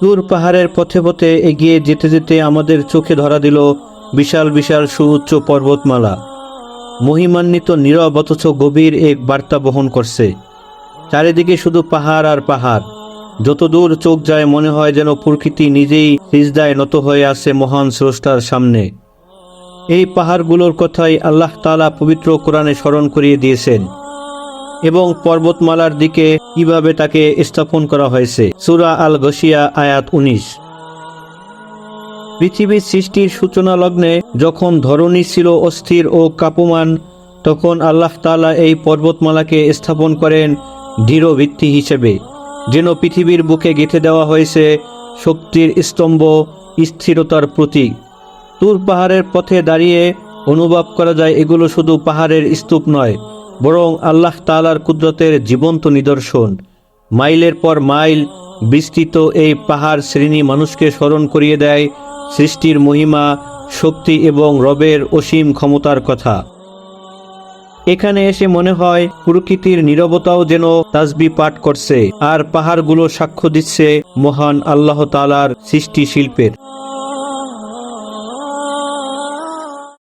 তুর পাহাড়ের পথে পথে এগিয়ে যেতে যেতে আমাদের চোখে ধরা দিল বিশাল বিশাল সুউচ্চ পর্বতমালা। মহিমান্বিত, নীরব অথচ গভীর এক বার্তা বহন করছে। চারিদিকে শুধু পাহাড় আর পাহাড়। যতদূর চোখ যায় মনে হয় যেন প্রকৃতি নিজেই সিজদায় নত হয়ে আছে মহান স্রষ্টার সামনে। এই পাহাড়গুলোর কথাই আল্লাহ তাআলা পবিত্র কোরআনে স্মরণ করিয়ে দিয়েছেন এবং পর্বতমালার দিকে কিভাবে তাকে স্থাপন করা হয়েছে। সূরা আল গাশিয়া আয়াত 19। পৃথিবীর সৃষ্টির সূচনা লগ্নে যখন ধরণী ছিল অস্থির ও কাঁপমান, তখন আল্লাহ তাআলা এই পর্বতমালাকে স্থাপন করেন দৃঢ় ভিত্তি হিসেবে, যেন পৃথিবীর বুকে গেঁথে দেওয়া হয়েছে শক্তির স্তম্ভ, স্থিরতার প্রতীক। তুর পাহাড়ের পথে দাঁড়িয়ে অনুভব করা যায় এগুলো শুধু পাহাড়ের স্তূপ নয়, বরং আল্লাহ তাআলার কুদরতের জীবন্ত নিদর্শন। মাইলের পর মাইল বিস্তৃত এই পাহাড় শ্রেণী মানুষকে স্মরণ করিয়ে দেয় সৃষ্টির মহিমা, শক্তি এবং রবের অসীম ক্ষমতার কথা। এখানে এসে মনে হয় প্রকৃতির নীরবতাও যেন তাসবিহ পাঠ করছে, আর পাহাড়গুলো সাক্ষ্য দিচ্ছে মহান আল্লাহ তাআলার সৃষ্টি শিল্পের।